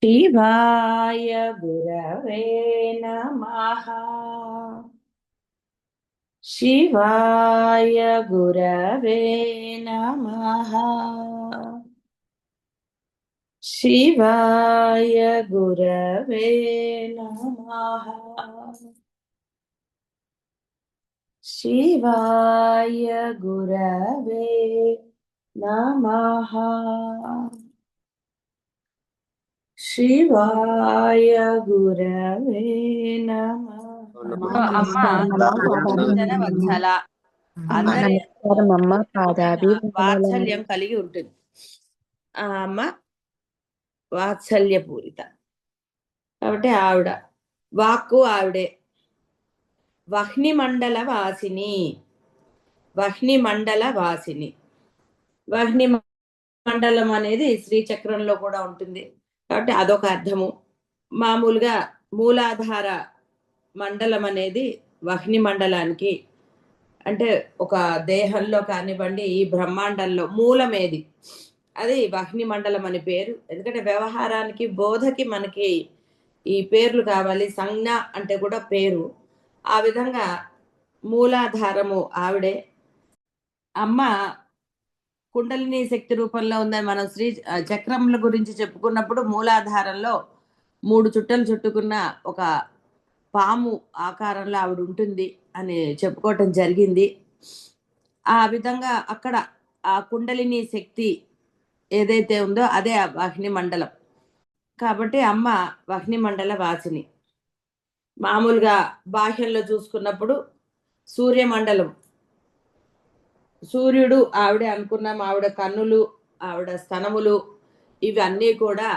शिवाय गुरवे नमः। शिवाय गुरवे नमः। शिवाय गुरवे नमः। शिवाय गुरवे नमः। शिवाय गुरवे नमः। అమ్మ నమస్కారం వత్సల అందరి అమ్మ వాత్సల్యం కలిగి ఉంటుంది. ఆ అమ్మ వాత్సల్యపూరిత కాబట్టి ఆవిడ వాక్కు ఆవిడే. వహ్ని మండల వాసిని. వహ్ని మండల వాసిని. వహ్ని మండలం అనేది శ్రీచక్రంలో కూడా ఉంటుంది కాబట్టి అదొక అర్థము. మామూలుగా మూలాధార మండలం అనేది వహ్ని మండలానికి అంటే ఒక దేహంలో కానివ్వండి ఈ బ్రహ్మాండంలో మూలమేది అది వహ్ని మండలం అని పేరు. ఎందుకంటే వ్యవహారానికి బోధకి మనకి ఈ పేర్లు కావాలి. సంజ్ఞ అంటే కూడా పేరు. ఆ విధంగా మూలాధారము ఆవిడే. అమ్మ కుండలిని శక్తి రూపంలో ఉందని మనం చక్రముల గురించి చెప్పుకున్నప్పుడు మూలాధారంలో 3 చుట్టలు చుట్టుకున్న ఒక పాము ఆకారంలో ఆవిడ ఉంటుంది అని చెప్పుకోవటం జరిగింది. ఆ విధంగా అక్కడ ఆ కుండలిని శక్తి ఏదైతే ఉందో అదే వహ్ని మండలం కాబట్టి అమ్మ వహ్ని మండల వాసిని. మామూలుగా బాహ్యంలో చూసుకున్నప్పుడు సూర్యమండలం, సూర్యుడు ఆవిడే అనుకున్నాం. ఆవిడ కన్నులు, ఆవిడ స్తనములు ఇవన్నీ కూడా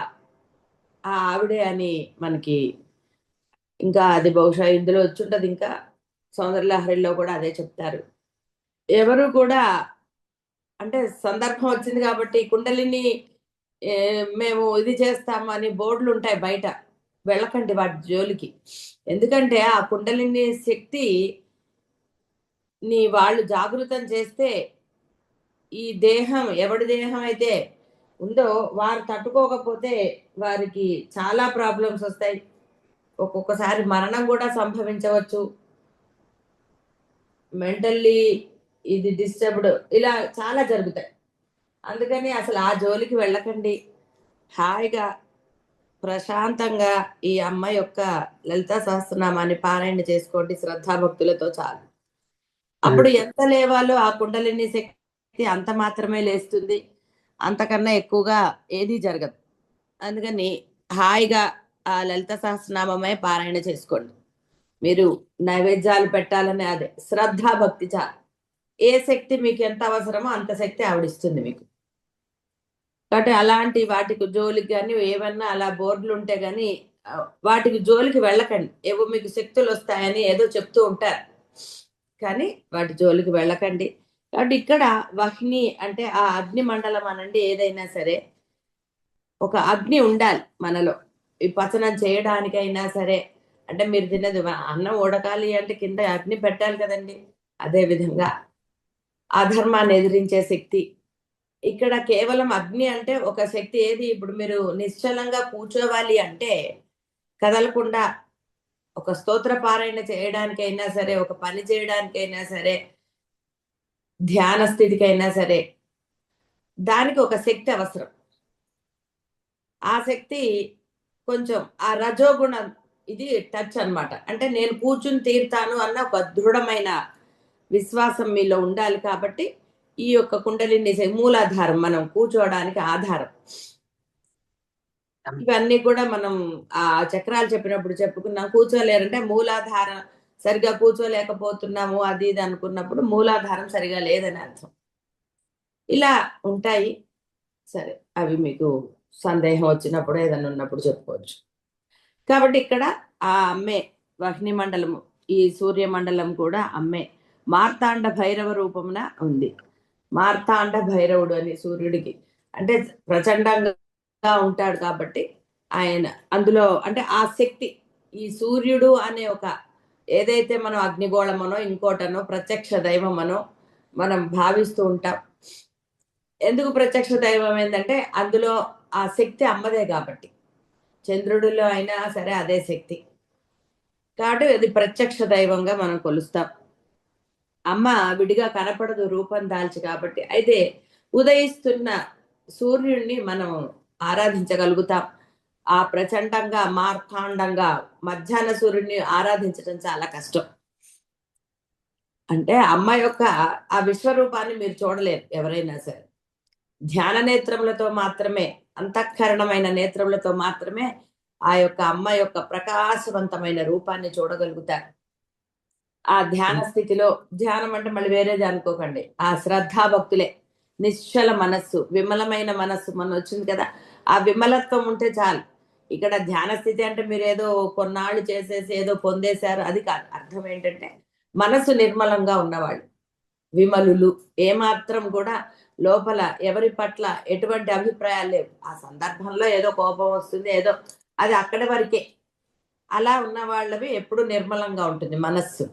ఆవిడే అని మనకి ఇంకా అది బహుశా ఇందులో వచ్చుంటది. ఇంకా సౌందర్యలహరిలో కూడా అదే చెప్తారు. ఎవరు కూడా అంటే సందర్భం వచ్చింది కాబట్టి కుండలిని మేము ఇది చేస్తాము అని బోర్డులు ఉంటాయి బయట, వెళ్ళకండి వాటి జోలికి. ఎందుకంటే ఆ కుండలిని శక్తి ని వాళ్ళు జాగృతం చేస్తే ఈ దేహం ఎవడి దేహం అయితే ఉందో వారు తట్టుకోకపోతే వారికి చాలా ప్రాబ్లమ్స్ వస్తాయి. ఒక్కొక్కసారి మరణం కూడా సంభవించవచ్చు. మెంటల్లీ ఇది డిస్టర్బ్డ్ ఇలా చాలా జరుగుతాయి. అందుకని అసలు ఆ జోలికి వెళ్ళకండి. హాయిగా ప్రశాంతంగా ఈ అమ్మ యొక్క లలితా సహస్రనామాన్ని పారాయణ చేసుకోండి శ్రద్ధాభక్తులతో చాలు. అప్పుడు ఎంత లేవాలో ఆ కుండలిని శక్తి అంత మాత్రమే లేస్తుంది. అంతకన్నా ఎక్కువగా ఏదీ జరగదు. అందుకని హాయిగా ఆ లలిత సహస్రనామమే పారాయణ చేసుకోండి. మీరు నైవేద్యాలు పెట్టాలని అదే శ్రద్ధాభక్తి చాలు. ఏ శక్తి మీకు ఎంత అవసరమో అంత శక్తి ఆవిడిస్తుంది మీకు. కాబట్టి అలాంటి వాటికి జోలికి కానీ ఏమన్నా అలా బోర్డులు ఉంటే కానీ వాటికి జోలికి వెళ్ళకండి. ఏవో మీకు శక్తులు వస్తాయని ఏదో చెప్తూ ఉంటారు కానీ వాటి జోలికి వెళ్ళకండి. కాబట్టి ఇక్కడ వహ్ని అంటే ఆ అగ్ని మండలం అనండి. ఏదైనా సరే ఒక అగ్ని ఉండాలి మనలో. ఈ పచనం చేయడానికైనా సరే అంటే మీరు తిన్నది అన్నం ఉడకాలి అంటే కింద అగ్ని పెట్టాలి కదండి. అదే విధంగా అధర్మాన్ని ఎదిరించే శక్తి ఇక్కడ కేవలం అగ్ని అంటే ఒక శక్తి. ఏది ఇప్పుడు మీరు నిశ్చలంగా కూర్చోవాలి అంటే కదలకుండా ఒక స్తోత్ర పారాయణ చేయడానికైనా సరే, ఒక పని చేయడానికైనా సరే, ధ్యాన స్థితికైనా సరే దానికి ఒక శక్తి అవసరం. ఆ శక్తి కొంచెం ఆ రజోగుణం ఇది టచ్ అన్నమాట. అంటే నేను కూర్చుని తీరుతాను అన్న ఒక దృఢమైన విశ్వాసం మీలో ఉండాలి. కాబట్టి ఈ యొక్క కుండలిని మూలాధారం మనం కూర్చోవడానికి ఆధారం. ఇవన్నీ కూడా మనం ఆ చక్రాలు చెప్పినప్పుడు చెప్పుకున్నాం. కూర్చోలేరంటే మూలాధారం సరిగా కూర్చోలేకపోతున్నాము అది ఇది అనుకున్నప్పుడు మూలాధారం సరిగా లేదని అర్థం. ఇలా ఉంటాయి. సరే అవి మీకు సందేహం వచ్చినప్పుడు ఏదైనా ఉన్నప్పుడు చెప్పుకోవచ్చు. కాబట్టి ఇక్కడ ఆ అమ్మే వహ్ని మండలము, ఈ సూర్యమండలం కూడా అమ్మే మార్తాండ భైరవ రూపమున ఉంది. మార్తాండ భైరవుడు అని సూర్యుడికి అంటే ప్రచండంగా ఉంటాడు కాబట్టి ఆయన అందులో అంటే ఆ శక్తి ఈ సూర్యుడు అనే ఒక ఏదైతే మనం అగ్నిగోళమనో ఇంకోటనో ప్రత్యక్ష దైవమనో మనం భావిస్తూ ఉంటాం. ఎందుకు ప్రత్యక్ష దైవం ఏంటంటే అందులో ఆ శక్తి అమ్మదే కాబట్టి. చంద్రుడిలో అయినా సరే అదే శక్తి. కాబట్టి అది ప్రత్యక్ష దైవంగా మనం కొలుస్తాం. అమ్మ విడిగా కనపడదు రూపం దాల్చి కాబట్టి. అయితే ఉదయిస్తున్న సూర్యుడిని మనం ఆరాధించగలుగుతాం. ఆ ప్రచండంగా మార్తాండంగా మధ్యాహ్న సూర్యుడిని ఆరాధించడం చాలా కష్టం. అంటే అమ్మ యొక్క ఆ విశ్వరూపాన్ని మీరు చూడలేరు ఎవరైనా సరే. ధ్యాన నేత్రములతో మాత్రమే, అంతఃకరణమైన నేత్రములతో మాత్రమే ఆ యొక్క అమ్మ యొక్క ప్రకాశవంతమైన రూపాన్ని చూడగలుగుతారు. ఆ ధ్యాన స్థితిలో, ధ్యానం అంటే మళ్ళీ వేరేది అనుకోకండి, ఆ శ్రద్ధాభక్తులే, నిశ్చల మనస్సు, విమలమైన మనస్సు మన వచ్చింది కదా, ఆ విమలత్వం ఉంటే చాలు. ఇక్కడ ధ్యాన స్థితి అంటే మీరు ఏదో కొన్నాళ్ళు చేసేసి ఏదో పొందేశారు అది కాదు. అర్థం ఏంటంటే మనసు నిర్మలంగా ఉన్నవాళ్ళు, విమలులు, ఏమాత్రం కూడా లోపల ఎవరి పట్ల ఎటువంటి అభిప్రాయాలు లేవు. ఆ సందర్భంలో ఏదో కోపం వస్తుంది, ఏదో అది అక్కడి వరకే. అలా ఉన్న వాళ్ళవి ఎప్పుడు నిర్మలంగా ఉంటుంది మనస్సు.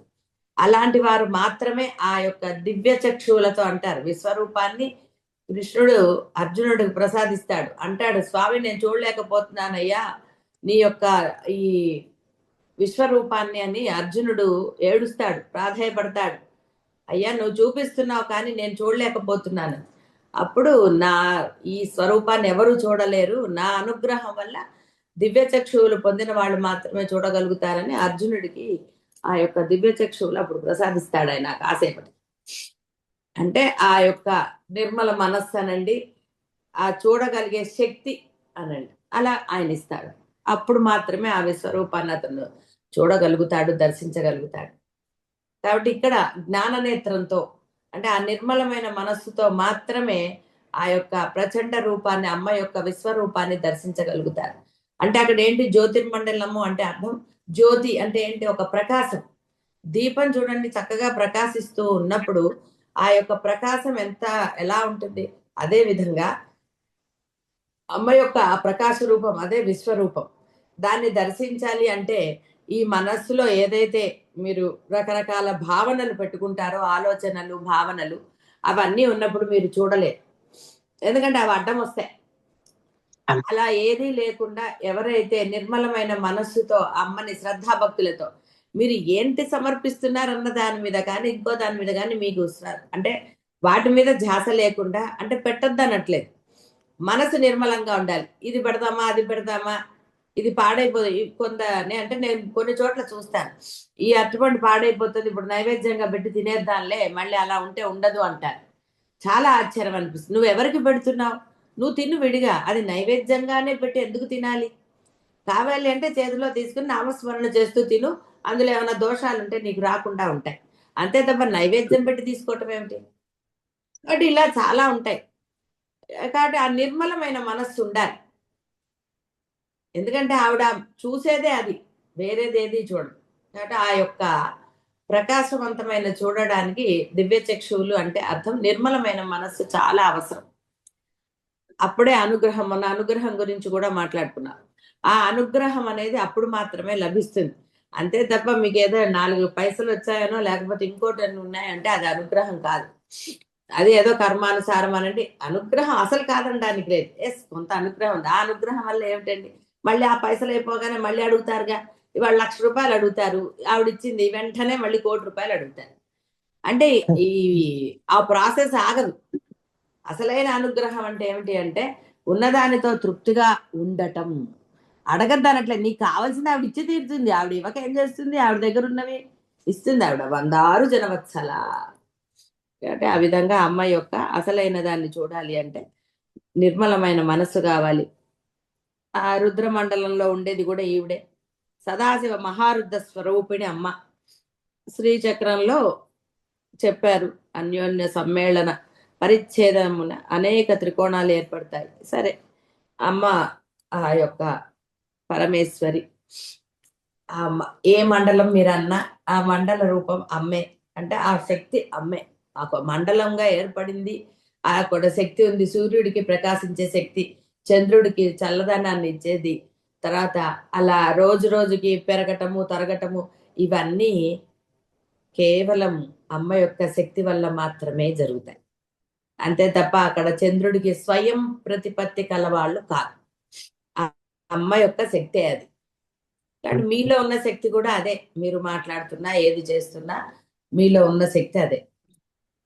అలాంటి వారు మాత్రమే ఆ యొక్క దివ్య చక్షువులతో అంటారు విశ్వరూపాన్ని కృష్ణుడు అర్జునుడికి ప్రసాదిస్తాడు. అంటాడు, స్వామి నేను చూడలేకపోతున్నానయ్యా నీ యొక్క ఈ విశ్వరూపాన్ని అని. అర్జునుడు ఏడుస్తాడు, ప్రాధేయపడతాడు, అయ్యా నువ్వు చూపిస్తున్నావు కానీ నేను చూడలేకపోతున్నాను. అప్పుడు నా ఈ స్వరూపాన్ని ఎవరు చూడలేరు, నా అనుగ్రహం వల్ల దివ్య చక్షువులు పొందిన వాళ్ళు మాత్రమే చూడగలుగుతారని అర్జునుడికి ఆ యొక్క దివ్య చక్షువులు అప్పుడు ప్రసాదిస్తాడు ఆయన కాసేపటి. అంటే ఆ యొక్క నిర్మల మనస్సు అనండి, ఆ చూడగలిగే శక్తి అనండి, అలా ఆయన ఇస్తాడు. అప్పుడు మాత్రమే ఆ విశ్వరూపాన్ని అతను చూడగలుగుతాడు, దర్శించగలుగుతాడు. కాబట్టి ఇక్కడ జ్ఞాననేత్రంతో అంటే ఆ నిర్మలమైన మనస్సుతో మాత్రమే ఆ యొక్క ప్రచండ రూపాన్ని, అమ్మ యొక్క విశ్వరూపాన్ని దర్శించగలుగుతారు. అంటే అక్కడ ఏంటి జ్యోతిర్మండలము అంటే అర్థం, జ్యోతి అంటే ఏంటి, ఒక ప్రకాశం. దీపం చూడండి చక్కగా ప్రకాశిస్తూ ఉన్నప్పుడు ఆ యొక్క ప్రకాశం ఎలా ఉంటుంది, అదే విధంగా అమ్మ యొక్క ఆ ప్రకాశ రూపం అదే విశ్వరూపం. దాన్ని దర్శించాలి అంటే ఈ మనస్సులో ఏదైతే మీరు రకరకాల భావనలు పెట్టుకుంటారో, ఆలోచనలు, భావనలు, అవన్నీ ఉన్నప్పుడు మీరు చూడలేరు. ఎందుకంటే అవి అడ్డం వస్తాయి. అలా ఏదీ లేకుండా ఎవరైతే నిర్మలమైన మనస్సుతో అమ్మని శ్రద్ధాభక్తులతో మీరు ఏంటి సమర్పిస్తున్నారన్న దాని మీద కానీ ఇంకో దాని మీద కానీ మీకు అంటే వాటి మీద ధ్యాస లేకుండా, అంటే పెట్టొద్దు అనట్లేదు, మనసు నిర్మలంగా ఉండాలి. ఇది పెడదామా అది పెడదామా, ఇది పాడైపోతుంది అంటే నేను కొన్ని చోట్ల చూస్తాను, ఈ అరటిపండు పాడైపోతుంది ఇప్పుడు నైవేద్యంగా పెట్టి తినేద్దాంలే మళ్ళీ అలా ఉంటే ఉండదు అంటారు. చాలా ఆశ్చర్యం అనిపిస్తుంది. నువ్వు ఎవరికి పెడుతున్నావు, నువ్వు తిను విడిగా, అది నైవేద్యంగానే పెట్టి ఎందుకు తినాలి? కావాలి అంటే చేతిలో తీసుకుని నామస్మరణ చేస్తూ తిను, అందులో ఏమైనా దోషాలు ఉంటే నీకు రాకుండా ఉంటాయి. అంతే తప్ప నైవేద్యం పెట్టి తీసుకోవటం ఏమిటి? కాబట్టి ఇలా చాలా ఉంటాయి. కాబట్టి ఆ నిర్మలమైన మనస్సు ఉండాలి. ఎందుకంటే ఆవిడ చూసేదే అది, వేరేదేది చూడదు. కాబట్టి ఆ యొక్క ప్రకాశవంతమైన చూడడానికి దివ్య చక్షువులు అంటే అర్థం నిర్మలమైన మనస్సు చాలా అవసరం. అప్పుడే అనుగ్రహం, మన అనుగ్రహం గురించి కూడా మాట్లాడుకున్నాం. ఆ అనుగ్రహం అనేది అప్పుడు మాత్రమే లభిస్తుంది. అంతే తప్ప మీకు ఏదో 4 పైసలు వచ్చాయనో లేకపోతే ఇంకోటి ఉన్నాయంటే అది అనుగ్రహం కాదు. అది ఏదో కర్మానుసారం అనండి, అనుగ్రహం అసలు కాదనడానికి లేదు. ఎస్, కొంత అనుగ్రహం ఉంది. ఆ అనుగ్రహం వల్ల ఏమిటండి, మళ్ళీ ఆ పైసలు అయిపోగానే మళ్ళీ అడుగుతారుగా. ఇవాళ ₹1,00,000 అడుగుతారు, ఆవిడిచ్చింది వెంటనే మళ్ళీ ₹1,00,00,000 అడుగుతారు. అంటే ఈ ఆ ప్రాసెస్ ఆగదు. అసలైన అనుగ్రహం అంటే ఏమిటి అంటే ఉన్నదానితో తృప్తిగా ఉండటం. అడగద్దనట్లే, నీకు కావాల్సింది ఆవిడ ఇచ్చి తీరుతుంది. ఆవిడ ఇవ్వక ఏం చేస్తుంది, ఆవిడ దగ్గర ఉన్నవి ఇస్తుంది. ఆవిడ 100 జనవత్సల. అంటే ఆ విధంగా అమ్మాయి యొక్క అసలైన దాన్ని చూడాలి అంటే నిర్మలమైన మనస్సు కావాలి. ఆ రుద్రమండలంలో ఉండేది కూడా ఈవిడే, సదాశివ మహారుద్ర స్వరూపిణి అమ్మ. శ్రీచక్రంలో చెప్పారు, అన్యోన్య సమ్మేళన పరిచ్ఛేదమున అనేక త్రికోణాలు ఏర్పడతాయి. సరే, అమ్మ ఆ యొక్క పరమేశ్వరి, ఆ ఏ మండలం మీరు అన్నా ఆ మండల రూపం అమ్మే. అంటే ఆ శక్తి అమ్మే, ఒక మండలంగా ఏర్పడింది. ఆ కూడా శక్తి ఉంది. సూర్యుడికి ప్రకాశించే శక్తి, చంద్రుడికి చల్లదనాన్ని ఇచ్చేది, తర్వాత అలా రోజు రోజుకి పెరగటము తరగటము, ఇవన్నీ కేవలం అమ్మ యొక్క శక్తి వల్ల మాత్రమే జరుగుతాయి. అంతే తప్ప అక్కడ చంద్రుడికి స్వయం ప్రతిపత్తి కలవాళ్ళు కాదు. అమ్మ యొక్క శక్తే అది. కాబట్టి మీలో ఉన్న శక్తి కూడా అదే. మీరు మాట్లాడుతున్నా ఏది చేస్తున్నా మీలో ఉన్న శక్తి అదే.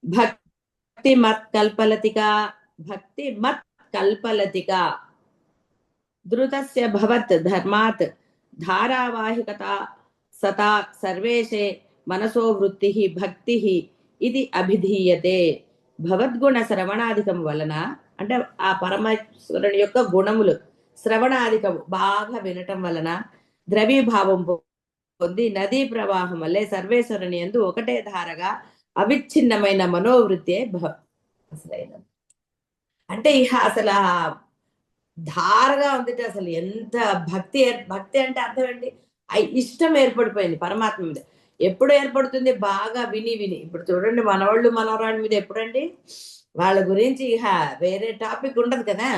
భక్తి మత్ కల్పలతిక, భక్తి మత్ కల్పలతిక ధృతస్య భవత్ ధర్మాత్ ధారావాహికత సతా సర్వేషే మనసో వృత్తి భక్తి ఇది అభిధీయతే. భగవద్గుణ శ్రవణాధికం వలన అంటే ఆ పరమేశ్వరుని యొక్క గుణములు శ్రవణాధికము బాగా వినటం వలన ద్రవీభావం పొంది నదీ ప్రవాహం వల్లే సర్వేశ్వరుని యందు ఒకటే ధారగా అవిచ్ఛిన్నమైన మనోవృత్తే అసలైన అంటే ఇహ అసలు ఆ ధారగా ఉంది. అసలు ఎంత భక్తి భక్తి అంటే అర్థం ఏంటి? ఇష్టం ఏర్పడిపోయింది పరమాత్మ మీద. ఎప్పుడు ఏర్పడుతుంది? బాగా విని విని. ఇప్పుడు చూడండి మనవాళ్ళు మనవరాళ్ళ మీద ఎప్పుడండి వాళ్ళ గురించి ఇహ వేరే టాపిక్ ఉండదు కదా.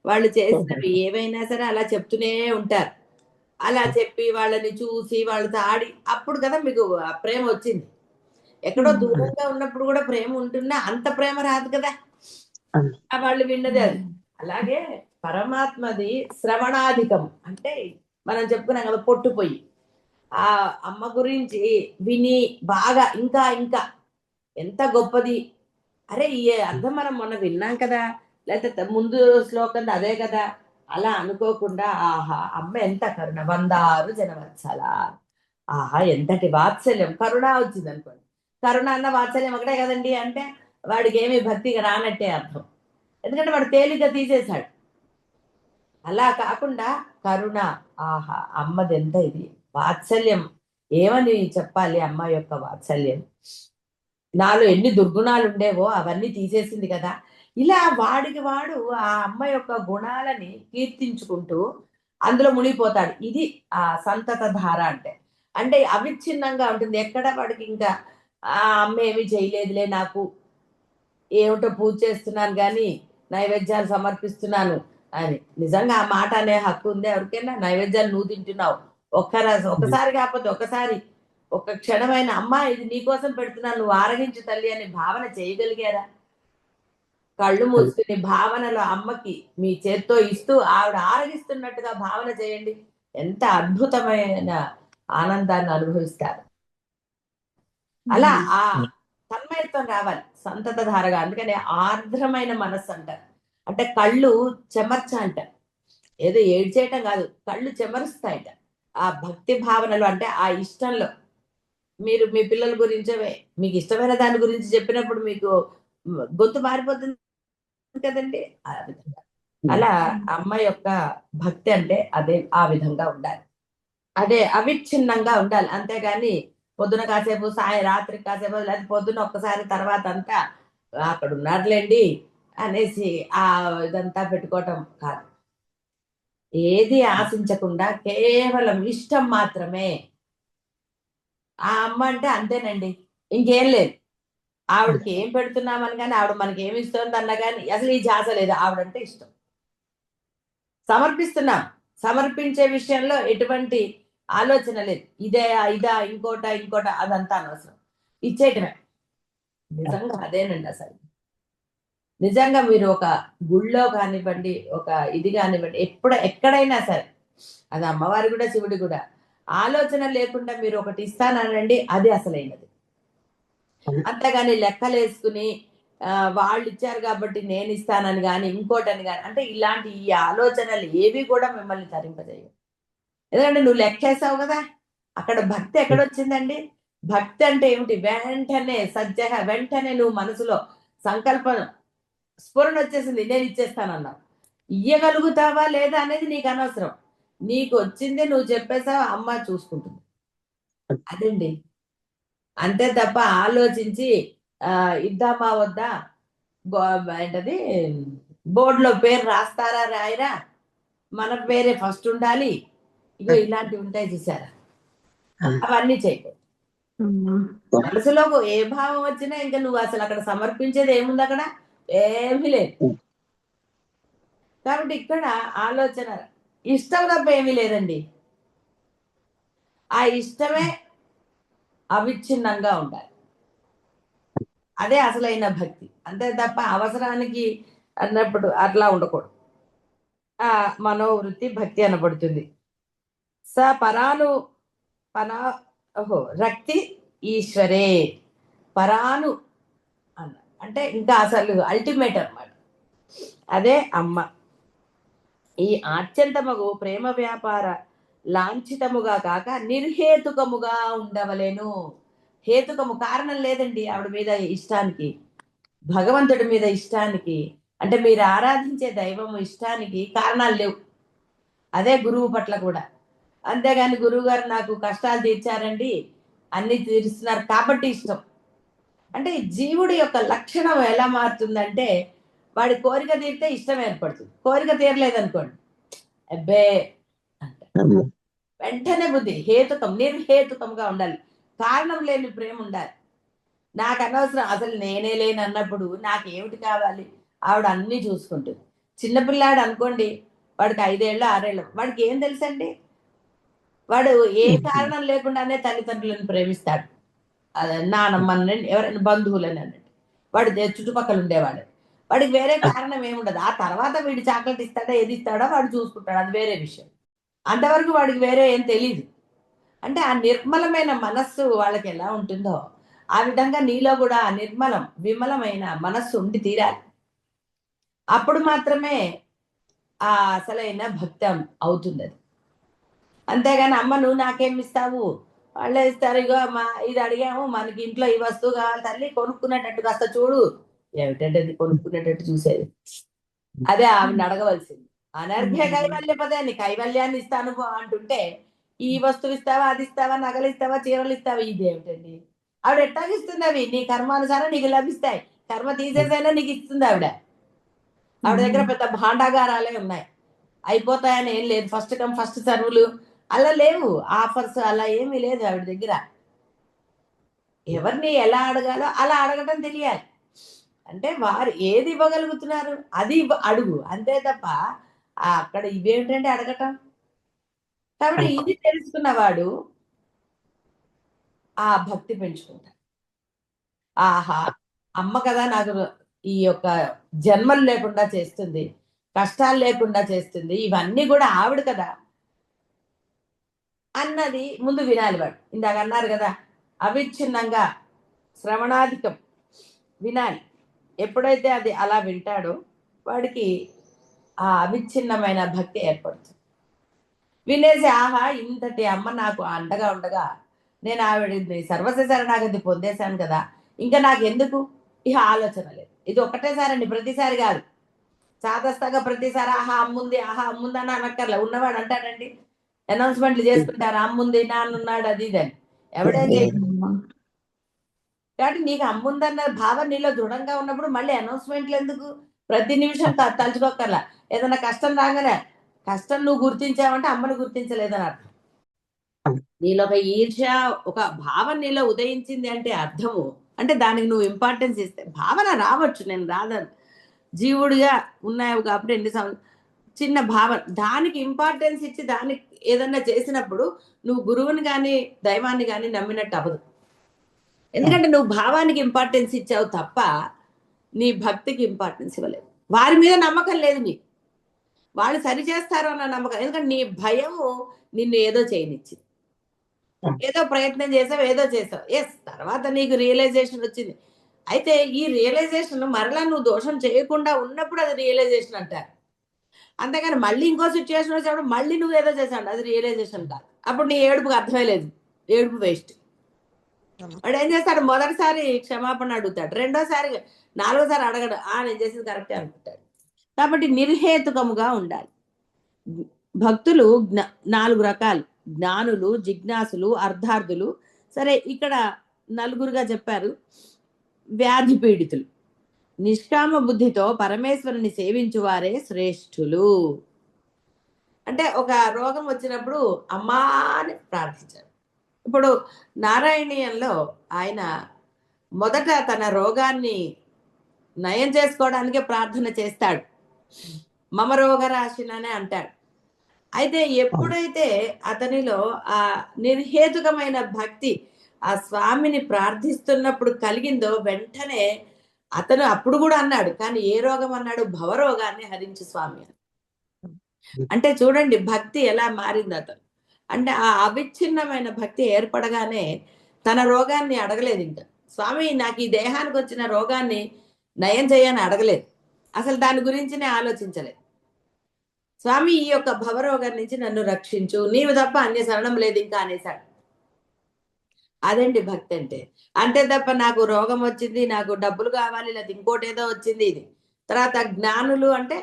వాళ్ళు చేసినవి ఏవైనా సరే అలా చెప్తూనే ఉంటారు. అలా చెప్పి వాళ్ళని చూసి వాళ్ళతో ఆడి అప్పుడు కదా మీకు ఆ ప్రేమ వచ్చింది. ఎక్కడో దూరంగా ఉన్నప్పుడు కూడా ప్రేమ ఉంటున్నా అంత ప్రేమ రాదు కదా. వాళ్ళు విన్నది అది. అలాగే పరమాత్మది శ్రవణాధికం అంటే మనం చెప్పుకున్నాం కదా పొట్టుపోయి ఆ అమ్మ గురించి విని బాగా ఇంకా ఇంకా ఎంత గొప్పది. అరే ఈ అర్థం మనం మొన్న విన్నాం కదా, లేకపోతే ముందు శ్లోకం అదే కదా, అలా అనుకోకుండా ఆహా అమ్మ ఎంత కరుణ, 106 జనవత్సల, ఆహా ఎంతటి వాత్సల్యం. కరుణ వచ్చింది అనుకోండి, కరుణ అన్న వాత్సల్యం ఒకటే కదండి. అంటే వాడికి ఏమి భక్తిగా రానట్టే అర్థం. ఎందుకంటే వాడు తేలిగ్గా తీసేశాడు. అలా కాకుండా కరుణ, ఆహా అమ్మది ఎంత ఇది వాత్సల్యం. ఏమని చెప్పాలి అమ్మ యొక్క వాత్సల్యం. నాలో ఎన్ని దుర్గుణాలు ఉండేవో అవన్నీ తీసేసింది కదా. ఇలా వాడికి వాడు ఆ అమ్మ యొక్క గుణాలని కీర్తించుకుంటూ అందులో మునిగిపోతాడు. ఇది ఆ సంతత ధార అంటే. అంటే అవిచ్ఛిన్నంగా ఉంటుంది. ఎక్కడ వాడికి ఇంకా ఆ అమ్మ ఏమీ చేయలేదులే నాకు, ఏమిటో పూజ చేస్తున్నాను కానీ నైవేద్యాలు సమర్పిస్తున్నాను అని. నిజంగా ఆ మాట అనే హక్కు ఉంది ఎవరికైనా? నైవేద్యాలు నువ్వు తింటున్నావు, ఒకసారి కాకపోతే ఒకసారి ఒక క్షణమైన అమ్మ ఇది నీకోసం పెడుతున్నాను నువ్వు ఆరగించు తల్లి అని భావన చేయగలిగారా? కళ్ళు మూసుకుని భావనలో అమ్మకి మీ చేత్తో ఇస్తూ ఆవిడ ఆరగిస్తున్నట్టుగా భావన చేయండి. ఎంత అద్భుతమైన ఆనందాన్ని అనుభవిస్తారు. అలా ఆ తన్మయత్వం రావాలి సంతత ధారగా. అందుకని ఆర్ద్రమైన మనస్సు అంటారు. అంటే కళ్ళు చెమర్చ అంటారు. ఏదో ఏడ్చేయటం కాదు, కళ్ళు చెమరుస్తాయట ఆ భక్తి భావనలో. అంటే ఆ ఇష్టంలో మీరు మీ పిల్లల గురించే మీకు ఇష్టమైన దాని గురించి చెప్పినప్పుడు మీకు గొంతు మారిపోతుంది కదండి. ఆ విధంగా అలా అమ్మ యొక్క భక్తి అంటే అదే ఆ విధంగా ఉండాలి. అదే అవిచ్ఛిన్నంగా ఉండాలి. అంతేగాని పొద్దున కాసేపు రాత్రి కాసేపు లేదా పొద్దున ఒక్కసారి తర్వాత అంతా అక్కడ ఉన్నారులేండి అనేసి ఆ ఇదంతా పెట్టుకోవటం కాదు. ఏది ఆశించకుండా కేవలం ఇష్టం మాత్రమే. ఆ అమ్మ అంటే అంతేనండి, ఇంకేం లేదు. ఆవిడకి ఏం పెడుతున్నామని కానీ ఆవిడ మనకి ఏమి ఇస్తుంది అన్నా కానీ అసలు ఈ ధ్యాస లేదు. ఆవిడంటే ఇష్టం. సమర్పిస్తున్నాం, సమర్పించే విషయంలో ఎటువంటి ఆలోచన లేదు. ఇదా ఇంకోట అదంతా అనవసరం. ఇచ్చేయటమే. నిజంగా అదేనండి అసలు. నిజంగా మీరు ఒక గుళ్ళో కానివ్వండి, ఒక ఇది కానివ్వండి, ఎక్కడైనా సరే అది అమ్మవారి కూడా శివుడి కూడా ఆలోచన లేకుండా మీరు ఒకటి ఇస్తానండి, అది అసలైనది. అంతేగాని లెక్కలేసుకుని వాళ్ళు ఇచ్చారు కాబట్టి నేను ఇస్తానని కానీ ఇంకోటని కానీ అంటే ఇలాంటి ఈ ఆలోచనలు ఏవి కూడా మిమ్మల్ని తరింపజేయవు. ఎందుకంటే నువ్వు లెక్కేసావు కదా. అక్కడ భక్తి ఎక్కడొచ్చిందండి? భక్తి అంటే ఏమిటి? వెంటనే వెంటనే నువ్వు మనసులో సంకల్పం స్ఫురణ వచ్చేసింది, నేను ఇచ్చేస్తానన్నావు. ఇయ్యగలుగుతావా లేదా అనేది నీకు అనవసరం. నీకు వచ్చింది నువ్వు చెప్పేసావు, అమ్మ చూసుకుంటుంది. అదండి. అంతే తప్ప ఆలోచించి ఇద్దామా వద్దా, ఏంటది బోర్డులో పేరు రాస్తారా రాయరా, మన పేరే ఫస్ట్ ఉండాలి, ఇగో ఇలాంటివి ఉంటాయి చూసారా, అవన్నీ చేయకూడదు. మనసులో ఏ భావం వచ్చినా ఇంకా నువ్వు అసలు అక్కడ సమర్పించేది ఏముంది? అక్కడ ఏమీ లేదు. కాబట్టి ఇక్కడ ఆలోచన ఇష్టం తప్ప ఏమీ లేదండి. ఆ ఇష్టమే అవిచ్ఛిన్నంగా ఉండాలి. అదే అసలైన భక్తి. అంతే తప్ప అవసరానికి అన్నప్పుడు అట్లా ఉండకూడదు. ఆ మనోవృత్తి భక్తి అనబడుతుంది. స పరాను పరా రక్తి ఈశ్వరే పరాను అన్న అంటే ఇంకా అసలు అల్టిమేట్ అన్నమాట. అదే అమ్మ. ఈ ఆత్యంతమగు ప్రేమ వ్యాపార లాంఛితముగా కాక నిర్హేతుకముగా ఉండవలేను. హేతుకము కారణం లేదండి ఆవిడ మీద ఇష్టానికి, భగవంతుడి మీద ఇష్టానికి, అంటే మీరు ఆరాధించే దైవం ఇష్టానికి కారణాలు లేవు. అదే గురువు పట్ల కూడా. అంతేగాని గురువు గారు నాకు కష్టాలు తీర్చారండి, అన్ని తీరుస్తున్నారు కాబట్టి ఇష్టం. అంటే ఈ జీవుడి యొక్క లక్షణం ఎలా మారుతుందంటే, వాడి కోరిక తీరితే ఇష్టం ఏర్పడుతుంది, కోరిక తీరలేదనుకోండి అబ్బే అంట. వెంటనే బుద్ధి హేతుకం నిర్హేతుకంగా ఉండాలి, కారణం లేని ప్రేమ ఉండాలి. నాకు అనవసరం, అసలు నేనే లేని అన్నప్పుడు నాకేమిటి కావాలి, ఆవిడ అన్నీ చూసుకుంటుంది. చిన్నపిల్లాడు అనుకోండి, వాడికి 5 ఏళ్ళు 6 ఏళ్ళు, వాడికి ఏం తెలుసండి, వాడు ఏ కారణం లేకుండానే తల్లిదండ్రులను ప్రేమిస్తాడు. అదే నానమ్మని ఎవరైనా బంధువులని అన్నట్టు, వాడు చుట్టుపక్కల ఉండేవాడు, వాడికి వేరే కారణం ఏముండదు. ఆ తర్వాత వీడు చాక్లెట్ ఇస్తాడా ఏది ఇస్తాడో వాడు చూసుకుంటాడు, అది వేరే విషయం. అంతవరకు వాడికి వేరే ఏం తెలియదు. అంటే ఆ నిర్మలమైన మనస్సు వాళ్ళకి ఎలా ఉంటుందో ఆ విధంగా నీలో కూడా ఆ నిర్మలం విమలమైన మనస్సు ఉండి తీరాలి. అప్పుడు మాత్రమే ఆ అసలైన భక్తి అవుతుంది అది. అంతేగాని అమ్మ నువ్వు నాకేమి ఇస్తావు, వాళ్ళే ఇస్తారు, ఇగో మా ఇది అడిగాము, మనకి ఇంట్లో ఈ వస్తువు కావాలి తల్లి, కొనుక్కునేటట్టు కాస్త చూడు. ఏమిటంటే అది కొనుక్కునేటట్టు చూసేది, అదే ఆమెను అడగవలసింది. అనర్ఘ్య కైవల్య పదాన్ని కైవల్యాన్ని ఇస్తాను అంటుంటే, ఈ వస్తువు ఇస్తావా, అది ఇస్తావా, నగలు ఇస్తావా, చీరలు ఇస్తావా, ఇదేమిటండి. ఆవిడ ఎట్టాగిస్తుంది, అవి నీ కర్మానుసారం నీకు లభిస్తాయి, కర్మ తీసేసైనా నీకు ఇస్తుంది ఆవిడ. ఆవిడ దగ్గర పెద్ద భాండాగారాలే ఉన్నాయి, అయిపోతాయని ఏం లేదు, ఫస్ట్ కమ్ ఫస్ట్ సర్వులు అలా లేవు, ఆఫర్స్ అలా ఏమీ లేదు ఆవిడ దగ్గర. ఎవరిని ఎలా అడగాలో అలా అడగటం తెలియాలి. అంటే వారు ఏది ఇవ్వగలుగుతున్నారు అది అడుగు, అంతే తప్ప అక్కడ ఇవేమిటంటే అడగటం. కాబట్టి ఇది తెలుసుకున్నవాడు ఆ భక్తి పెంచుకుంటాడు. ఆహా, అమ్మ కదా నాకు ఈ యొక్క జన్మలు లేకుండా చేస్తుంది, కష్టాలు లేకుండా చేస్తుంది, ఇవన్నీ కూడా ఆవిడ కదా అన్నది ముందు వినాలి వాడు. ఇందాక అన్నారు కదా, అవిచ్ఛిన్నంగా శ్రవణాధికం వినాలి. ఎప్పుడైతే అది అలా వింటాడో వాడికి ఆ అవిచ్ఛిన్నమైన భక్తి ఏర్పడుతుంది. వినేసి ఆహా ఇంతటి అమ్మ నాకు అండగా ఉండగా నేను ఆవిడ సర్వస్వ శరణాగతి పొందేశాను కదా, ఇంకా నాకు ఎందుకు ఇక ఆలోచన లేదు. ఇది ఒక్కటేసారండి, ప్రతిసారి కాదు. చాదస్తగా ప్రతిసారి ఆహా అమ్ముంది అని అనక్కర్లే. ఉన్నవాడు అంటాడండి, అనౌన్స్మెంట్లు చేసుకుంటారు, అమ్ముంది నాన్నున్నాడు అది ఇది అని. ఎవడేం చేయదు. కాబట్టి నీకు అమ్ముందన్న భావం నీలో దృఢంగా ఉన్నప్పుడు మళ్ళీ అనౌన్స్మెంట్లు ఎందుకు, ప్రతి నిమిషం తలుచుకోకర్లా. ఏదైనా కష్టం రాగానే, కష్టం నువ్వు గుర్తించావంటే అమ్మను గుర్తించలేదని అర్థం. నీలో ఒక ఈర్ష్య ఒక భావన నీలో ఉదయించింది అంటే అర్థము, అంటే దానికి నువ్వు ఇంపార్టెన్స్ ఇస్తే భావన రావచ్చు, నేను రాదని, జీవుడిగా ఉన్నావు కాబట్టి ఎన్ని చిన్న భావన, దానికి ఇంపార్టెన్స్ ఇచ్చి దానికి ఏదన్నా చేసినప్పుడు నువ్వు గురువుని కానీ దైవాన్ని కానీ నమ్మినట్టు అవ్వదు. ఎందుకంటే నువ్వు భావానికి ఇంపార్టెన్స్ ఇచ్చావు తప్ప నీ భక్తికి ఇంపార్టెన్స్ ఇవ్వలేదు. వారి మీద నమ్మకం లేదు నీకు, వాళ్ళు సరి చేస్తారు అన్న నమ్మకం. ఎందుకంటే నీ భయము నిన్ను ఏదో చేయనిచ్చింది, ఏదో ప్రయత్నం చేసావు, ఏదో చేసావు, ఎస్ తర్వాత నీకు రియలైజేషన్ వచ్చింది. అయితే ఈ రియలైజేషన్ మరలా నువ్వు దోషం చేయకుండా ఉన్నప్పుడు అది రియలైజేషన్ అంటారు. అంతేగాని మళ్ళీ ఇంకో సిచ్యువేషన్ వచ్చినప్పుడు మళ్ళీ నువ్వు ఏదో చేసావు, అది రియలైజేషన్ కాదు. అప్పుడు నీ ఏడుపుకి అర్థమే లేదు, ఏడుపు వేస్ట్. వాడు ఏం చేస్తాడు, మొదటిసారి క్షమాపణ అడుగుతాడు, రెండోసారి 4వసారి అడగడు, నేను చేసింది కరెక్టే అనుకుంటాడు. కాబట్టి నిర్హేతుకముగా ఉండాలి. భక్తులు 4 రకాలు, జ్ఞానులు, జిజ్ఞాసులు, అర్ధార్థులు. సరే ఇక్కడ నలుగురుగా చెప్పారు. వ్యాధి పీడితులు, నిష్కామ బుద్ధితో పరమేశ్వరుని సేవించువారే శ్రేష్ఠులు. అంటే ఒక రోగం వచ్చినప్పుడు అమ్మా అని ప్రార్థించారు. ఇప్పుడు నారాయణీయంలో ఆయన మొదట తన రోగాన్ని నయం చేసుకోవడానికే ప్రార్థన చేస్తాడు, మమ రోగరాశిననే అంటాడు. అయితే ఎప్పుడైతే అతనిలో ఆ నిర్హేతుకమైన భక్తి ఆ స్వామిని ప్రార్థిస్తున్నప్పుడు కలిగిందో వెంటనే అతను అప్పుడు కూడా అన్నాడు, కానీ ఏ రోగం అన్నాడు, భవరోగాన్ని హరించు స్వామి అని. అంటే చూడండి భక్తి ఎలా మారింది అతను. అంటే ఆ అవిచ్ఛిన్నమైన భక్తి ఏర్పడగానే తన రోగాన్ని అడగలేదు ఇంకా. స్వామి నాకు ఈ దేహానికి వచ్చిన రోగాన్ని నయం చేయని అడగలేదు. అసలు దాని గురించినే ఆలోచించలేదు. స్వామి ఈ యొక్క భవరోగం నుంచి నన్ను రక్షించు, నీవు తప్ప అన్య శరణం లేదు ఇంకా అనేసాడు. అదండి భక్తి అంటే. అంతే తప్ప నాకు రోగం వచ్చింది, నాకు డబ్బులు కావాలి, లేదా ఇంకోటి ఏదో వచ్చింది ఇది. తర్వాత జ్ఞానులు అంటే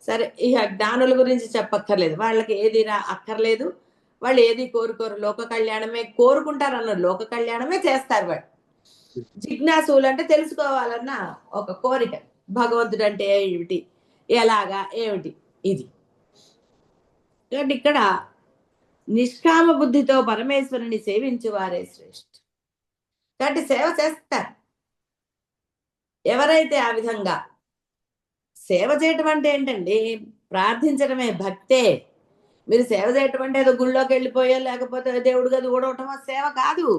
సరే ఇక జ్ఞానుల గురించి చెప్పక్కర్లేదు. వాళ్ళకి ఏది అక్కర్లేదు. వాళ్ళు ఏది కోరుకోరు. లోక కళ్యాణమే కోరుకుంటారు అన్నారు. లోక కళ్యాణమే చేస్తారు వాళ్ళు. జిజ్ఞాసులు అంటే తెలుసుకోవాలన్న ఒక కోరిక. భగవంతుడు అంటే ఏమిటి, ఎలాగా, ఏమిటి ఇది. కాబట్టి ఇక్కడ నిష్కామ బుద్ధితో పరమేశ్వరుని సేవించు వారే శ్రేష్ఠ. కాబట్టి సేవ చేస్తారు ఎవరైతే ఆ విధంగా. సేవ చేయటం అంటే ఏంటండి, ప్రార్థించడమే భక్తే. మీరు సేవ చేయటం అంటే ఏదో గుళ్ళోకి వెళ్ళిపోయో లేకపోతే దేవుడు గది ఊడవటమో సేవ కాదు.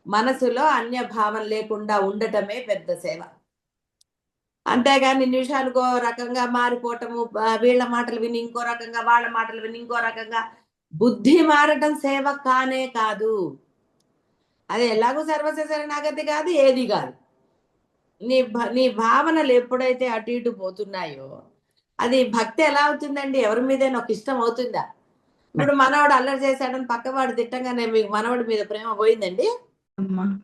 మనసులో అన్య భావం లేకుండా ఉండటమే పెద్ద సేవ. అంతేగాని నిమిషానికో రకంగా మారిపోవటము, వీళ్ళ మాటలు విని ఇంకో రకంగా, వాళ్ళ మాటలు విని ఇంకో రకంగా బుద్ధి మారటం సేవ కానే కాదు. అది ఎలాగో సర్వస్వ శరణాగతి కాదు, ఏది కాదు. నీ భావనలు ఎప్పుడైతే అటు ఇటు పోతున్నాయో అది భక్తి ఎలా అవుతుందండి? ఎవరి మీదైనా ఒక ఇష్టం అవుతుందా? ఇప్పుడు మనవాడు అల్లరి చేశాడని పక్కవాడు తిట్టంగానే మీకు మనవాడి మీద ప్రేమ పోయిందండి?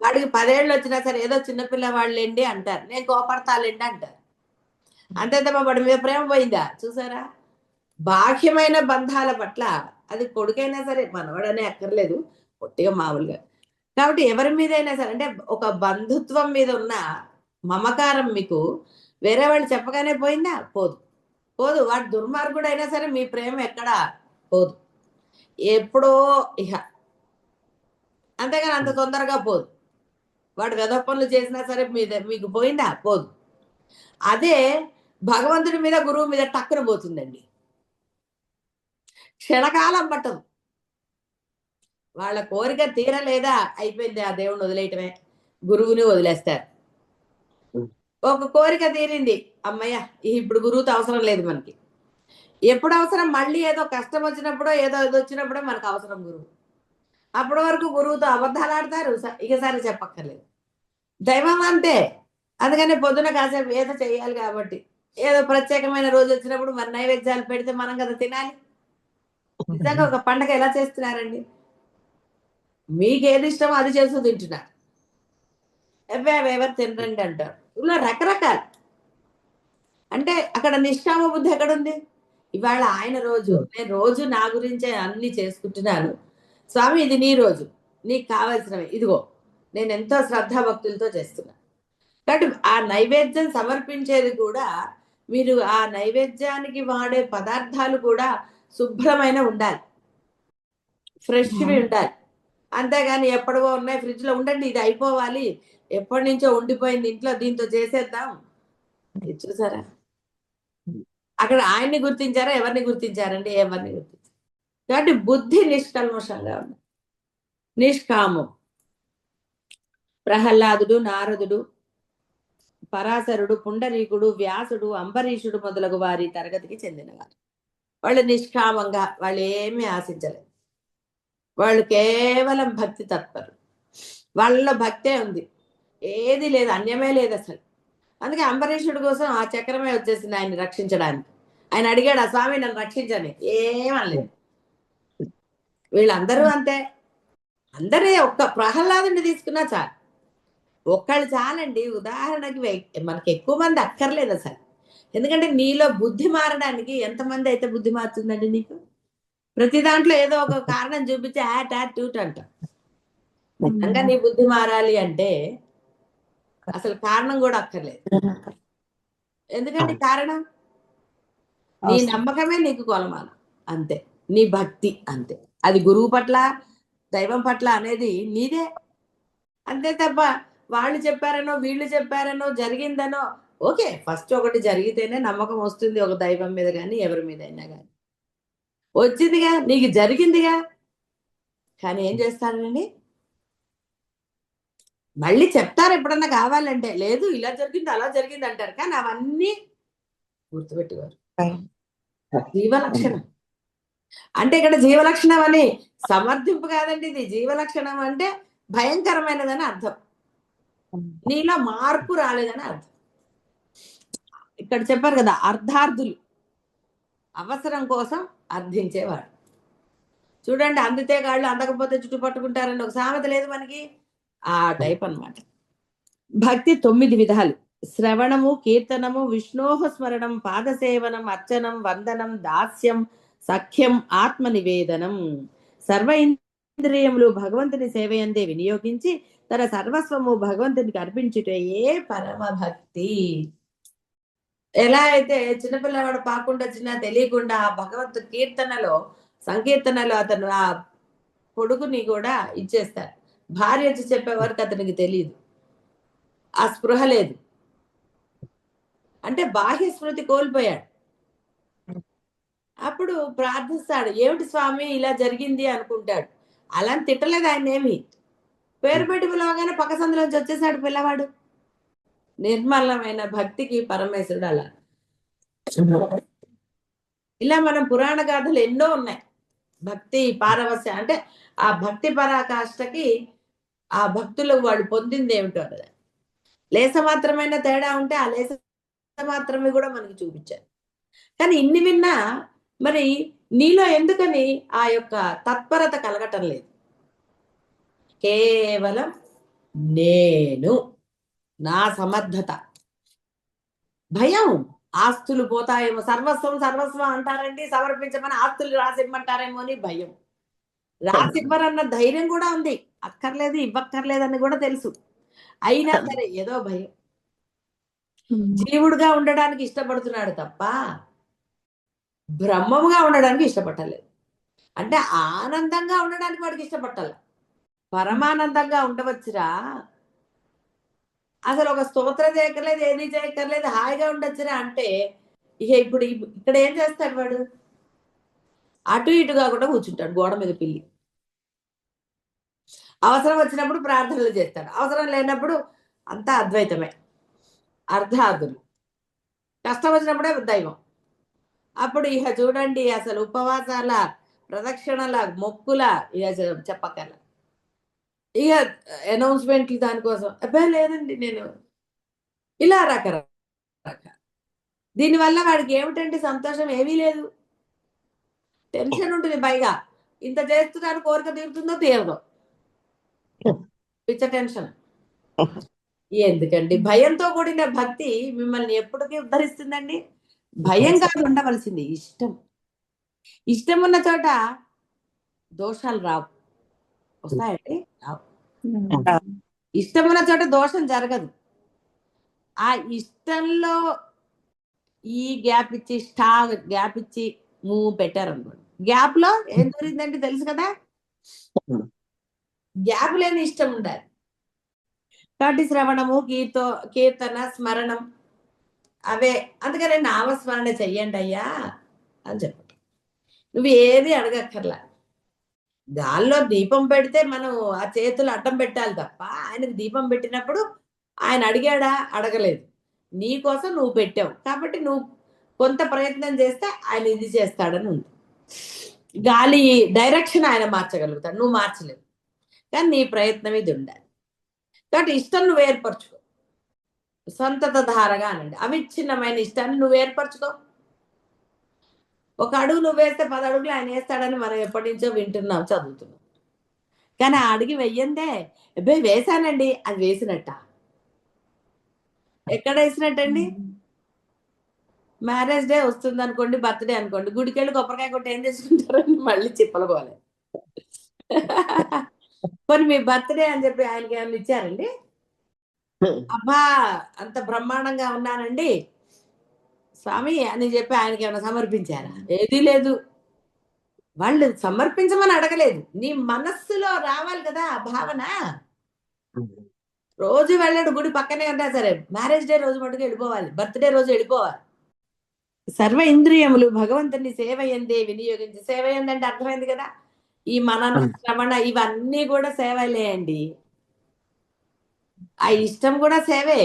వాడికి 10 ఏళ్ళు వచ్చినా సరే ఏదో చిన్నపిల్లవాళ్ళేండి అంటారు, నేను కోపడతాలేండి అంటారు. అంతే తప్ప వాడి మీద ప్రేమ పోయిందా? చూసారా? బాహ్యమైన బంధాల పట్ల అది కొడుకైనా సరే, మనవాడనే అక్కర్లేదు, పొట్టిగా మామూలుగా. కాబట్టి ఎవరి మీదైనా సరే అంటే ఒక బంధుత్వం మీద ఉన్న మమకారం మీకు వేరే వాళ్ళు చెప్పగానే పోయిందా? పోదు. పోదు. వాడు దుర్మార్గుడు అయినా సరే మీ ప్రేమ ఎక్కడా పోదు. ఎప్పుడో ఇహ. అంతేగాని అంత తొందరగా పోదు. వాడు వెధవ పనులు చేసినా సరే మీకు పోయిందా? పోదు. అదే భగవంతుడి మీద, గురువు మీద టక్కున పోతుందండి. క్షణకాలం పట్టదు. వాళ్ళ కోరిక తీరలేదా అయిపోయింది, ఆ దేవుణ్ణి వదిలేయటమే, గురువుని వదిలేస్తారు. ఒక కోరిక తీరింది, అమ్మయ్య ఇప్పుడు గురువుతో అవసరం లేదు మనకి. ఎప్పుడు అవసరం? మళ్ళీ ఏదో కష్టం వచ్చినప్పుడో ఏదో వచ్చినప్పుడో మనకు అవసరం గురువు. అప్పటి వరకు గురువుతో అబద్ధాలు ఆడతారు, ఇక సరే చెప్పక్కర్లేదు. దైవం అంతే. అందుకని పొద్దున కాసేపు ఏదో చేయాలి కాబట్టి, ఏదో ప్రత్యేకమైన రోజు వచ్చినప్పుడు మరి నైవేద్యాలు పెడితే మనం కదా తినాలి. నిజంగా ఒక పండగ ఎలా చేస్తున్నారండి? మీకేది ఇష్టమో అది చేస్తూ తింటున్నారు. ఎవరు తినరండి అంటారు. ఇలా రకరకాలు. అంటే అక్కడ నిష్కామ బుద్ధి ఎక్కడుంది? ఇవాళ ఆయన రోజు, నేను రోజు నా గురించే అన్ని చేసుకుంటున్నాను. స్వామి ఇది నీ రోజు, నీకు కావాల్సినవి ఇదిగో, నేను ఎంతో శ్రద్ధాభక్తులతో చేస్తున్నా. కాబట్టి ఆ నైవేద్యం సమర్పించేది కూడా, మీరు ఆ నైవేద్యానికి వాడే పదార్థాలు కూడా శుభ్రమైన ఉండాలి, ఫ్రెష్వి ఉండాలి. అంతేగాని ఎప్పటివో ఉన్నాయి ఫ్రిడ్జ్ లో, ఉండండి ఇది అయిపోవాలి, ఎప్పటి నుంచో ఉండిపోయింది ఇంట్లో, దీంతో చేసేద్దాం. ఇది చూసారా? అక్కడ ఆయన్ని గుర్తించారా? ఎవరిని గుర్తించారండి? ఎవరిని గుర్తించారు? కాబట్టి బుద్ధి నిష్కల్మషంగా ఉంది, నిష్కామం. ప్రహ్లాదుడు, నారదుడు, పరాశరుడు, పుండరీకుడు, వ్యాసుడు, అంబరీషుడు మొదలగు వారి తరగతికి చెందినవారు. వాళ్ళు నిష్కామంగా, వాళ్ళు ఏమీ ఆశించలేదు. వాళ్ళు కేవలం భక్తి తత్పరు. వాళ్ళలో భక్తే ఉంది, ఏది లేదు, అన్యమే లేదు అసలు. అందుకే అంబరీషుడి కోసం ఆ చక్రమే వచ్చేసింది ఆయన్ని రక్షించడానికి. ఆయన అడిగాడు, ఆ స్వామి నన్ను రక్షించని, ఏమనలేదు. వీళ్ళందరూ అంతే. అందరే ఒక్క ప్రహ్లాదుని తీసుకున్నా చాలు, ఒక్కళ్ళు చాలండి. ఉదాహరణకి మనకి ఎక్కువ మంది అక్కర్లేదు అసలు. ఎందుకంటే నీలో బుద్ధి మారడానికి ఎంతమంది అయితే బుద్ధి మారుతుందండి నీకు? ప్రతి దాంట్లో ఏదో ఒక కారణం చూపించి టూట్ అంట. నిజంగా నీ బుద్ధి మారాలి అంటే అసలు కారణం కూడా అక్కర్లేదు. ఎందుకంటే కారణం నీ నమ్మకమే నీకు కొలమానం, అంతే. నీ భక్తి అంతే. అది గురువు పట్ల, దైవం పట్ల అనేది నీదే. అంతే తప్ప వాళ్ళు చెప్పారనో, వీళ్ళు చెప్పారనో, జరిగిందనో. ఓకే, ఫస్ట్ ఒకటి జరిగితేనే నమ్మకం వస్తుంది, ఒక దైవం మీద కానీ ఎవరి మీద అయినా కానీ. వచ్చిందిగా, నీకు జరిగిందిగా, కానీ ఏం చేస్తారండి? మళ్ళీ చెప్తారు ఎప్పుడన్నా కావాలంటే, లేదు ఇలా జరిగింది అలా జరిగింది అంటారు, కానీ అవన్నీ గుర్తుపెట్టుకోరు. జీవలక్షణం అంటే ఇక్కడ జీవలక్షణం అని సమర్థింపు కాదండి, ఇది జీవలక్షణం అంటే భయంకరమైనదని అర్థం. నీలో మార్పు రాలేదని అర్థం. ఇక్కడ చెప్పారు కదా, అర్ధార్థులు, అవసరం కోసం అర్థించేవాడు. చూడండి, అందితే కాళ్ళు అందకపోతే చుట్టు పట్టుకుంటారని ఒక సామెత లేదు మనకి, ఆ టైప్ అన్నమాట. భక్తి 9 విధాలు: శ్రవణము, కీర్తనము, విష్ణోహ స్మరణం, పాదసేవనం, అర్చనం, వందనం, దాస్యం, సఖ్యం, ఆత్మ నివేదనం. సర్వ ఇంద్రియములు భగవంతుని సేవయందే వినియోగించి తన సర్వస్వము భగవంతునికి అర్పించుటయే పరమ భక్తి. ఎలా అయితే చిన్నపిల్లవాడు పాకుండా చిన్న తెలియకుండా ఆ భగవంతు కీర్తనలో సంకీర్తనలో అతను ఆ పొడుగుని కూడా ఇచ్చేస్తాడు. భార్య వచ్చి చెప్పే వరకు అతనికి తెలియదు, ఆ స్పృహ లేదు. అంటే బాహ్య స్మృతి కోల్పోయాడు. అప్పుడు ప్రార్థిస్తాడు, ఏమిటి స్వామి ఇలా జరిగింది అనుకుంటాడు. అలా తిట్టలేదు ఆయన ఏమి. పేరు పెట్టి పిలవగానే పక్క సందులోంచి వచ్చేసాడు పిల్లవాడు. నిర్మలమైన భక్తికి పరమేశ్వరుడు అలా. ఇలా మనం పురాణ గాథలు ఎన్నో ఉన్నాయి. భక్తి పారవస్య అంటే ఆ భక్తి పరాకాష్ఠకి ఆ భక్తులు వాళ్ళు పొందింది ఏమిటో కదా. లేస మాత్రమైన తేడా ఉంటే ఆ లేస మాత్రమే కూడా మనకి చూపించారు. కానీ ఇన్ని విన్నా మరి నీలో ఎందుకని ఆ యొక్క తత్పరత కలగటం లేదు? కేవలం నేను, నా సమర్థత, భయం. ఆస్తులు పోతాయేమో, సర్వస్వం సర్వస్వం అంటారండి, సమర్పించమని ఆస్తులు రాసిమ్మంటారేమో అని భయం. రాసివ్వరన్న ధైర్యం కూడా ఉంది, అక్కర్లేదు ఇవ్వక్కర్లేదని కూడా తెలుసు, అయినా సరే ఏదో భయం. జీవుడుగా ఉండడానికి ఇష్టపడుతున్నాడు తప్ప బ్రహ్మముగా ఉండడానికి ఇష్టపడలేదు. అంటే ఆనందంగా ఉండడానికి వాడికి ఇష్టపట్టాలి. పరమానందంగా ఉండవచ్చురా, అసలు ఒక స్తోత్రం చేయక్కర్లేదు, ఏది చేయక్కర్లేదు, హాయిగా ఉండొచ్చురా అంటే ఇక ఇప్పుడు ఇక్కడ ఏం చేస్తాడు వాడు? అటు ఇటుగా కూడా కూర్చుంటాడు గోడ మీద పిల్లి. అవసరం వచ్చినప్పుడు ప్రార్థనలు చేస్తాడు, అవసరం లేనప్పుడు అంతా అద్వైతమే, అర్ధార్థులు. కష్టం వచ్చినప్పుడే దైవం. అప్పుడు ఇక చూడండి, అసలు ఉపవాసాల, ప్రదక్షిణల, మొక్కుల ఇక చెప్పక్కర్ల. ఇక అనౌన్స్మెంట్లు దానికోసం, అబ్బాయి లేదండి నేను ఇలా రకరకాల. దీనివల్ల వాడికి ఏమిటంటే సంతోషం ఏమీ లేదు, టెన్షన్ ఉంటుంది. పైగా ఇంత చేస్తున్నాను, కోరిక తీరుతుందో తీరదో, పిచ్చ టెన్షన్. ఎందుకండి? భయంతో కూడిన భక్తి మిమ్మల్ని ఎప్పటికీ ఉద్ధరిస్తుందండి. భయం కాదు ఉండవలసింది, ఇష్టం. ఇష్టం ఉన్న చోట దోషాలు రావు. వస్తాయండి? రావు. ఇష్టం ఉన్న చోట దోషం జరగదు. ఆ ఇష్టంలో ఈ గ్యాప్ ఇచ్చి గ్యాప్ ఇచ్చి మూవ్ పెట్టారనుకోండి, గ్యాప్ లో ఏం జరిగిందంటే తెలుసు కదా, గ్యాప్ లేని ఇష్టం ఉండాలి. కాబట్టి శ్రవణము, కీర్తన, స్మరణం అవే. అందుకని నామస్మరణ చెయ్యండి అయ్యా అని చెప్పు. నువ్వు ఏది అడగక్కర్లా. గాల్లో దీపం పెడితే మనం ఆ చేతులు అడ్డం పెట్టాలి తప్ప, ఆయనకు దీపం పెట్టినప్పుడు ఆయన అడిగాడా? అడగలేదు. నీ కోసం నువ్వు పెట్టావు కాబట్టి నువ్వు కొంత ప్రయత్నం చేస్తే ఆయన ఇది చేస్తాడని ఉంది. గాలి డైరెక్షన్ ఆయన మార్చగలుగుతాడు, నువ్వు మార్చలేవు. కానీ నీ ప్రయత్నం ఇది ఉండాలి. కాబట్టి ఇష్టం నువ్వు ఏర్పరచుకో. సంతత ధారగా అనండి, అవిచ్ఛిన్నమైన ఇష్టాన్ని నువ్వు ఏర్పరచుకో. ఒక అడుగు నువ్వు వేస్తే 10 అడుగులు ఆయన వేస్తాడని మనం ఎప్పటి నుంచో వింటున్నాం, చదువుతున్నాం. కానీ ఆ అడుగు వెయ్యందే, అబ్బాయి వేశానండి, అది వేసినట్ట. ఎక్కడ వేసినట్టండి? మ్యారేజ్ డే వస్తుంది అనుకోండి, బర్త్డే అనుకోండి, గుడికెళ్ళి కొబ్బరికాయ కొట్టి ఏం చేసుకుంటారని మళ్ళీ చిప్పలపోలే. కొన్ని మీ బర్త్డే అని చెప్పి ఆయనకి ఏమైనా ఇచ్చారండి? అబ్బా అంత బ్రహ్మాండంగా ఉన్నానండి స్వామి అని చెప్పి ఆయనకి ఏమైనా సమర్పించారా? ఏదీ లేదు. వాళ్ళు సమర్పించమని అడగలేదు, నీ మనస్సులో రావాలి కదా ఆ భావన. రోజు వెళ్ళాడు గుడి పక్కనే ఉన్నా సరే, మ్యారేజ్ డే రోజు మటుకు వెళ్ళిపోవాలి, బర్త్డే రోజు వెళ్ళిపోవాలి. సర్వ ఇంద్రియములు భగవంతుని సేవ ఎందే వినియోగించి, సేవ ఏందంటే అర్థమైంది కదా, ఈ మనన, శ్రవణ ఇవన్నీ కూడా సేవలే అండి. ఆ ఇష్టం కూడా సేవే.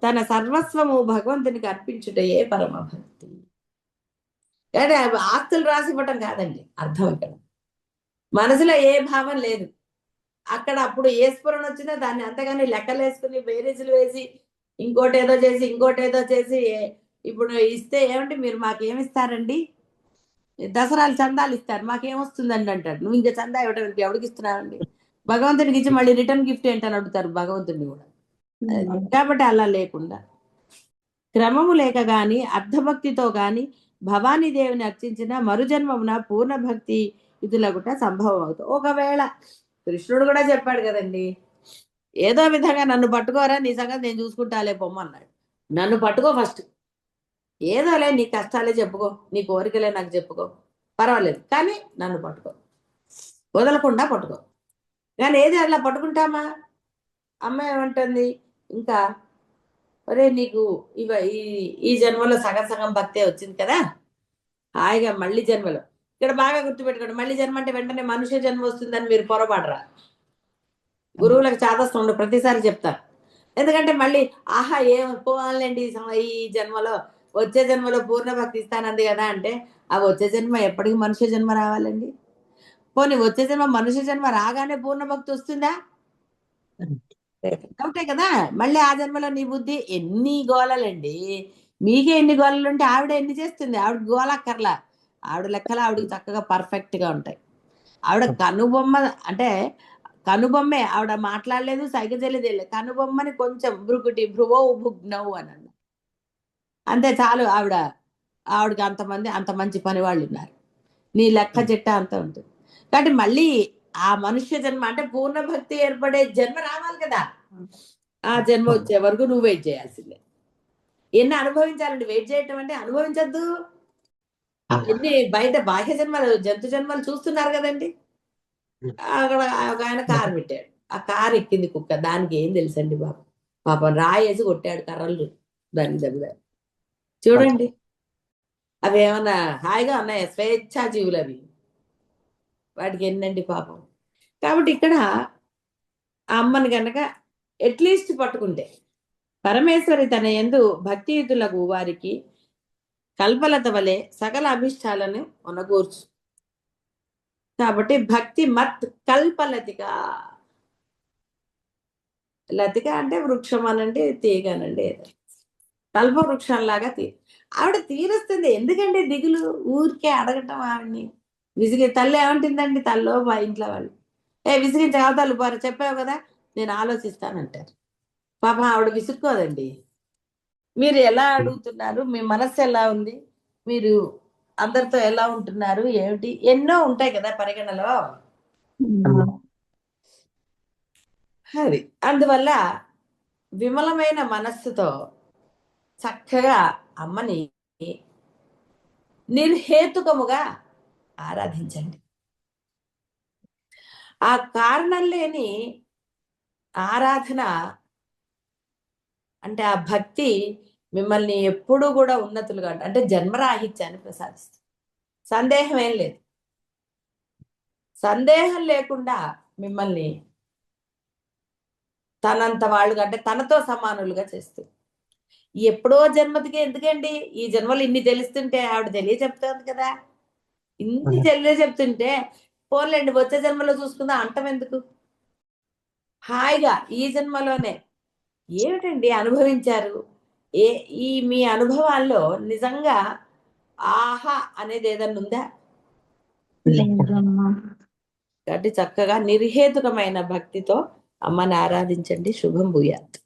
తన సర్వస్వము భగవంతునికి అర్పించుటయే పరమ భక్తి. కానీ ఆస్తులు రాసి ఇవ్వటం కాదండి అర్థం ఇక్కడ. మనసులో ఏ భావం లేదు. అక్కడ అప్పుడు ఏ స్ఫురణ వచ్చినా దాన్ని అంతగాని లెక్కలు వేసుకుని బేరీజులు వేసి ఇంకోటి ఏదో చేసి ఇప్పుడు ఇస్తే ఏమంటే మీరు మాకేమిస్తారండి, దసరాలు చందాలు ఇస్తారు, మాకేమొస్తుందండి అంటాడు. నువ్వు ఇంకా చందా ఇవ్వటం ఎవరికి ఇస్తున్నావండి? భగవంతునికి ఇచ్చి మళ్ళీ రిటర్న్ గిఫ్ట్ ఏంటని అడుగుతారు భగవంతుడిని కూడా. కాబట్టి అలా లేకుండా క్రమము లేక గాని అర్ధభక్తితో గాని భవానీ దేవిని అర్చించిన మరుజన్మమున పూర్ణ భక్తి ఇదులగుట సంభవం అవుతుంది. ఒకవేళ కృష్ణుడు కూడా చెప్పాడు కదండి, ఏదో విధంగా నన్ను పట్టుకోరా, నీ సంగతి నేను చూసుకుంటాలే పొమ్మన్నాడు. నన్ను పట్టుకో ఫస్ట్, ఏదోలే నీ కష్టాలే చెప్పుకో, నీ కోరికలే నాకు చెప్పుకో, పర్వాలేదు, కానీ నన్ను పట్టుకో, వదలకుండా పట్టుకో. కానీ ఏది అట్లా పట్టుకుంటామా? అమ్మ ఏమంటుంది ఇంకా, ఒరే నీకు ఈ జన్మలో సగం భక్తే వచ్చింది కదా, హాయిగా మళ్ళీ జన్మలో, ఇక్కడ బాగా గుర్తుపెట్టుకోండి, మళ్ళీ జన్మ అంటే వెంటనే మనుష్య జన్మ వస్తుందని మీరు పొరపాడరా. గురువులకు చాదస్తం ఉండదు, ప్రతిసారి చెప్తారు. ఎందుకంటే మళ్ళీ ఆహా ఏం పోవాలండి ఈ జన్మలో, వచ్చే జన్మలో పూర్ణ భక్తి ఇస్తానంది కదా అంటే, ఆ వచ్చే జన్మ ఎప్పటికీ మనుష్య జన్మ రావాలండి? పోనీ వచ్చే జన్మ మనుష్య జన్మ రాగానే పూర్ణ భక్తి వస్తుందా? డౌటే కదా. మళ్ళీ ఆ జన్మలో నీ బుద్ధి ఎన్ని గోళలండి, మీకే ఎన్ని గోళలు ఉంటే ఆవిడ ఎన్ని చేస్తుంది? ఆవిడ గోళక్కర్లా, ఆవిడ లెక్కలు ఆవిడకి చక్కగా పర్ఫెక్ట్ గా ఉంటాయి. ఆవిడ కనుబొమ్మ అంటే కనుబొమ్మే, ఆవిడ మాట్లాడలేదు, సైగ తెలియదు, కనుబొమ్మని కొంచెం భృగుటి భ్రువో భుగ్నవు అని అన్న అంతే చాలు. ఆవిడకి అంత మంచి పని వాళ్ళు ఉన్నారు, నీ లెక్క చిట్ట అంత ఉంటుంది. కాబట్టి మళ్ళీ ఆ మనుష్య జన్మ అంటే పూర్ణ భక్తి ఏర్పడే జన్మ రావాలి కదా. ఆ జన్మ వచ్చే వరకు నువ్వు వెయిట్ చేయాల్సిందే. ఎన్ని అనుభవించాలండి? వెయిట్ చేయటం అంటే అనుభవించద్దు. ఎన్ని బయట బాహ్య జన్మలు, జంతు జన్మలు చూస్తున్నారు కదండి. అక్కడ ఒక ఆయన కారు పెట్టాడు, ఆ కారు ఎక్కింది కుక్క, దానికి ఏం తెలుసండి బాబు, పాపం రాయేసి కొట్టాడు కర్రలు దానికి దెబ్బ. చూడండి, అవి ఏమన్నా హాయిగా ఉన్నాయా? స్వేచ్ఛా జీవులు అవి, వాటికి ఎన్నండి పాపం. కాబట్టి ఇక్కడ ఆ అమ్మని కనుక అట్లీస్ట్ పట్టుకుంటే, పరమేశ్వరి తన యందు భక్తియుతులకు వారికి కల్పలత వలె సకల అభిష్టాలను ఒనగూర్చు. కాబట్టి భక్తి మత్ కల్పలతిక, లతిక అంటే వృక్షం అనండి, తీగనండి, కల్ప వృక్షంలాగా ఆవిడ తీరుస్తుంది. ఎందుకండి దిగులు, ఊరికే అడగటం ఆవిడ్ని విసిగి. తల్లి ఏమంటుందండి, తల్లో మా ఇంట్లో వాళ్ళు విసిగించగల తల్లు పోరా, చెప్పావు కదా నేను ఆలోచిస్తానంటారు. పాపం ఆవిడ విసుక్కోదండి. మీరు ఎలా అడుగుతున్నారు, మీ మనస్సు ఎలా ఉంది, మీరు అందరితో ఎలా ఉంటున్నారు, ఏమిటి, ఎన్నో ఉంటాయి కదా పరిగణలో. అది అందువల్ల విమలమైన మనస్సుతో చక్కగా అమ్మని నిర్హేతుకముగా ఆరాధించండి. ఆ కారణం లేని ఆరాధన అంటే ఆ భక్తి మిమ్మల్ని ఎప్పుడూ కూడా ఉన్నతులుగా అంటే జన్మరాహిత్యాన్ని ప్రసాదిస్తుంది. సందేహం ఏం లేదు. సందేహం లేకుండా మిమ్మల్ని తనంత వాళ్ళుగా అంటే తనతో సమానులుగా చేస్తుంది. ఎప్పుడో జన్మతికి ఎందుకండి, ఈ జన్మలు ఇన్ని తెలుస్తుంటే ఆవిడ చెప్తోంది కదా, ఇన్ని చెప్తుంటే పోలేండి వచ్చే జన్మలో చూసుకుందా అంటం ఎందుకు? హాయిగా ఈ జన్మలోనే ఏమిటండి అనుభవించారు, ఈ మీ అనుభవాల్లో నిజంగా ఆహా అనేది ఏదన్నా ఉందా? కాబట్టి చక్కగా నిర్హేతుకమైన భక్తితో అమ్మని ఆరాధించండి. శుభం భూయాత్.